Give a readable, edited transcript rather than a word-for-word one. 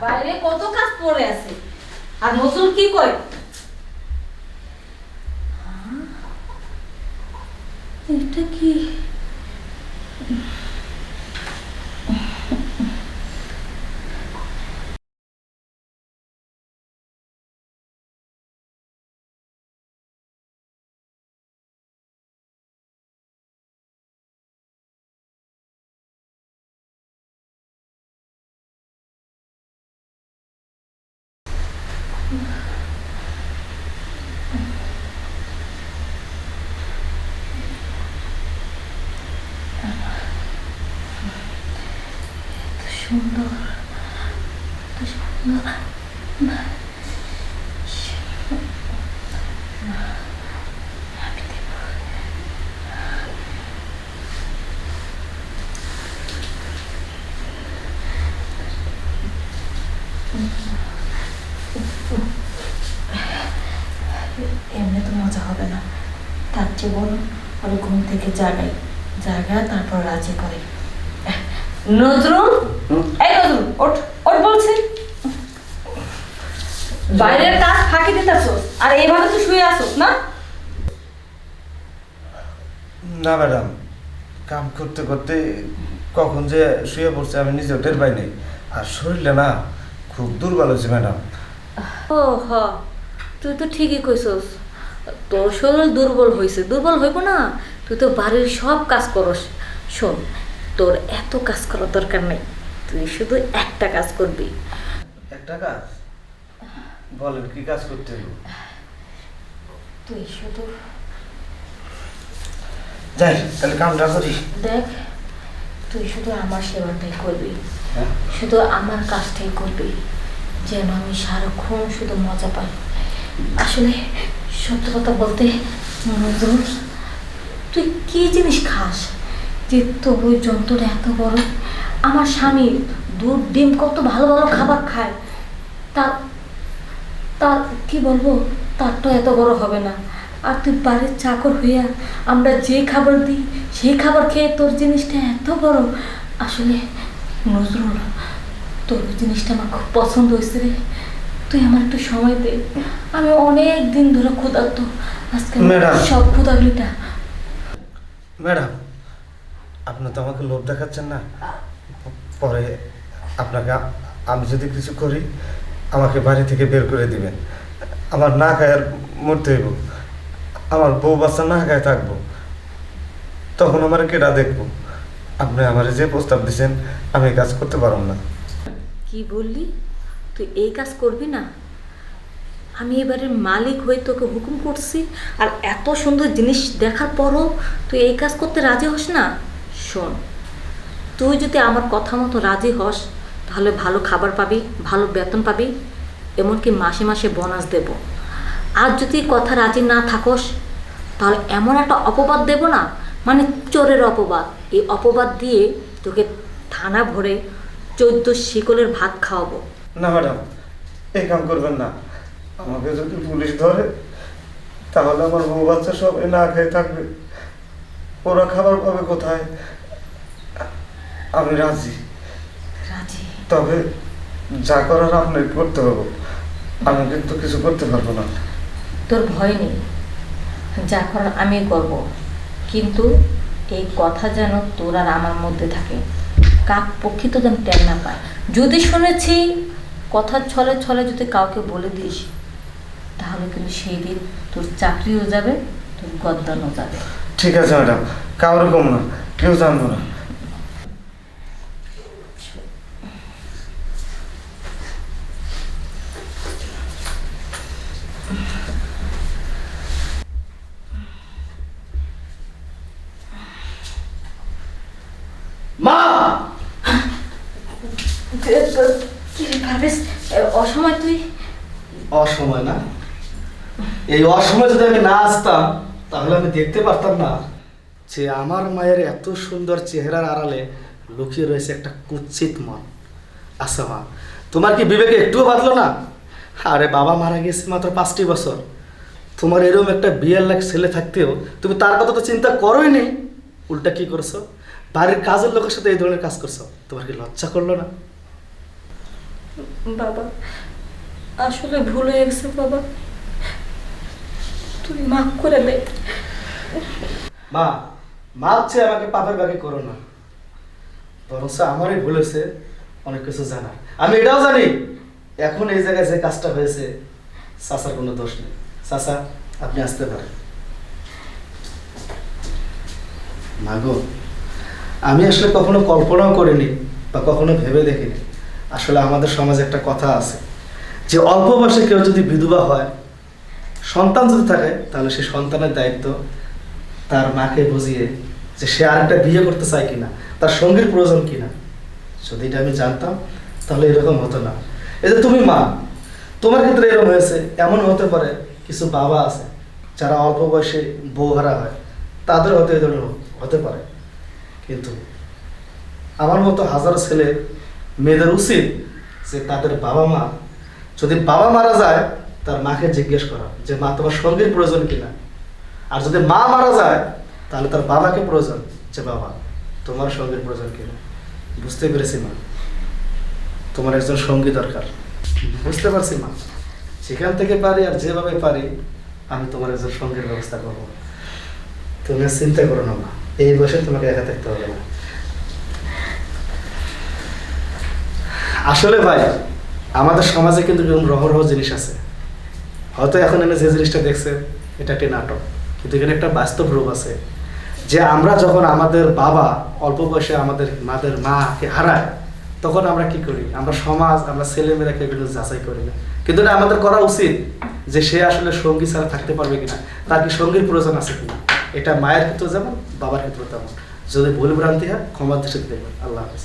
বাইরে কত কাজ পড়ে আছে, আর নজরুল কি করে? এটা কি? সুন্দর, সুন্দর। এমনি তো মজা হবে না, তার চেয়ে বরং ওর ঘুম থেকে জাগায় তারপর রাজি করে। নজরুল, এই নজরুল, ওঠ ওঠ বলছি। বাইরের কাজ ফাঁকি দিতেছস আর এইভাবে তো শুয়ে আসছ না? না ম্যাডাম, কাম করতে করতে কখন যে শুয়ে পড়ছে আমি নিজেও টের পাই নাই। আর শরীরটা না খুব দুর্বল হয়েছে ম্যাডাম। ও হ, তুই তো ঠিকই কইছস, তোর শরীর দুর্বল হয়েছে। দুর্বল হইব না? তুই তো বাড়ির সব কাজ করস। শোন, তোর এত কাজ করার দরকার নেই, তুই শুধু একটা কাজ করবি। একটা কাজ বলেন, কি কাজ করতে হবে? তুই শুধু যাই তাহলে কামটা করি। দেখ, তুই শুধু আমার সেবাটাই করবি, হ্যাঁ? শুধু আমার কাজটাই করবি, যেন আমি সারাক্ষণ শুধু মজা পাই। আসলে সত্য কথা বলতে নজরুল, তুই কি জিনিস খাস যে তোর ওই যন্ত্রটা এত বড়? আমার স্বামী দুধ ডিম কত ভালো ভালো খাবার খায়, তার তার কি বলবো, তার তো এত বড় হবে না। আর তুই বাড়ির চাকর হইয়া আমরা যে খাবার দিই সেই খাবার খেয়ে তোর জিনিসটা এত বড়। আসলে নজরুল, তোর জিনিসটা আমার খুব পছন্দ হয়েছে রে। তুই আমার একটু সময় দে, আমি অনেক দিন ধরে ক্ষুধার্ত, আজকে ম্যাডাম। সব ক্ষুধাগুলিটা। ম্যাডাম, আপনি তো আমাকে লোভ দেখাচ্ছেন না। পরে আপনাকে আমি যদি কিছু করি আমাকে বাড়ি থেকে বের করে দিবেন। আমার না খায় আর মরতে হইব, আমার বউ বাচ্চা না খায় থাকবো, তখন আমার কেডা দেখবো? আপনি আমার যে প্রস্তাব দিচ্ছেন আমি এই কাজ করতে পারব না। কি বললি? তুই এই কাজ করবি না? আমি এবারে মালিক হয়ে তোকে হুকুম করছি, আর এত সুন্দর জিনিস দেখার পরও তুই এই কাজ করতে রাজি হস না? শোন, তুই যদি আমার কথা মতো রাজি হস তাহলে ভালো খাবার পাবি, ভালো বেতন পাবি, এমনকি মাসে মাসে বোনাস দেব। আর যদি কথা রাজি না থাকস তাহলে এমন একটা অপবাদ দেব না, মানে চোরের অপবাদ, এই অপবাদ দিয়ে তোকে থানা ভরে 14 শিকলের ভাত খাওয়াবো। না ম্যাডাম, এই কাম করবেন না। আমাকে যদি পুলিশ ধরে তাহলে আমার বউ বাচ্চা সবাই না খেয়ে থাকবে, ওরা খাবার পাবে কোথায়? আমি রাজি, রাজি? তবে যা করার আপনাকে করতে হবে। আমি কিন্তু কিছু করতে পারবো না। তোর ভয় নেই, যা করার আমি করব, কিন্তু এই কথা যেন তোর আর আমার মধ্যে থাকে, কাক পক্ষী তো যেন টের না পায়। যদি শুনেছি কথার ছলে ছলে যদি কাউকে বলে দিস তাহলে কিন্তু সেই দিন তোর চাকরিও যাবে, তোর গদ্দানও যাবে। ঠিক আছে ম্যাডাম, কারোর কম না, কেউ জানবো না। মা! কি রে পারভেজ, অসময় তুই? অসময় না, এই অসময় যদি আমি না আসতাম তাহলে আমি দেখতে পারতাম না যে আমার মায়ের এত সুন্দর চেহারার আড়ালে লুকিয়ে রয়েছে একটা কুৎসিত মন। আচ্ছা মা, তোমার কি বিবেকে একটুও বাঁধলো না? আরে বাবা মারা গেছে মাত্র 5টি বছর, তোমার এরকম একটা বিয়ের লাখ ছেলে থাকতেও তুমি তার কথা তো চিন্তা করোই নি। উল্টা কি করছো, বাড়ির কাজের লোকের সাথে এই ধরনের কাজ করছো। তোমার কি লজ্জা করলো না? বাবা আসলে ভুল হয়ে গেছে বাবা, তুই মাফ করে দে। মা, মাপ চেয়ে আমাকে পাপের বাকি করো না, বরঞ্চ আমারই ভুল হয়েছে অনেক কিছু জানা। আমি এটাও জানি এখন এই জায়গায় যে কাজটা হয়েছে চাচার কোনো দোষ নেই। চাচা, আপনি আসতে পারেন। মাগো, আমি আসলে কখনো কল্পনাও করিনি বা কখনো ভেবে দেখিনি। আসলে আমাদের সমাজে একটা কথা আছে যে অল্প বয়সে কেউ যদি বিধবা হয়, সন্তান যদি থাকে, তাহলে সে সন্তানের দায়িত্ব তার মাকে বুঝিয়ে যে সে আরেকটা বিয়ে করতে চায় কিনা, তার সঙ্গীর প্রয়োজন কিনা। যদি এটা আমি জানতাম তাহলে এরকম হতো না। এই যে তুমি মা, তোমার ক্ষেত্রে এরকম হয়েছে, এমন হতে পারে কিছু বাবা আছে যারা অল্প বয়সে বউহারা হয়, তাদের হতে হতে পারে। কিন্তু আমার মতো হাজারো ছেলে মেয়েদের উচিত যে তাদের বাবা মা, যদি বাবা মারা যায় তার মাকে জিজ্ঞেস করা যে মা তোমার সঙ্গীর প্রয়োজন কিনা। আর যদি মা মারা যায় তাহলে তার বাবাকে প্রয়োজন যে বাবা তোমার সঙ্গীর প্রয়োজন কিনা। বুঝতে পেরেছি মা, তোমার একজন সঙ্গী দরকার। বুঝতে পারছি মা, যেখান থেকে পারি আর যেভাবে পারি আমি তোমার একজন সঙ্গীর ব্যবস্থা করবো। তুমি আর চিন্তা করো না মা, এই বয়সে তোমাকে একা থাকতে হবে না। আসলে ভাই, আমাদের সমাজে কিন্তু এরকম রহরহ জিনিস আছে। হয়তো এখন এনে যে জিনিসটা দেখছে এটা একটি নাটক, কিন্তু এখানে একটা বাস্তব রূপ আছে যে আমরা যখন আমাদের বাবা অল্প বয়সে আমাদের মাকে হারায়, তখন আমরা কি করি? আমরা সমাজ, আমরা ছেলেমেয়েরাকে এগুলো যাচাই করি না। কিন্তু এটা আমাদের করা উচিত যে সে আসলে সঙ্গী ছাড়া থাকতে পারবে কিনা, তার কি সঙ্গীর প্রয়োজন আছে কিনা। এটা মায়ের ক্ষেত্রে যেমন বাবার ক্ষেত্রে তেমন। যদি ভুল ভ্রান্তি হয় ক্ষমার দৃষ্টিতে দেখবেন। আল্লাহ হাফেজ।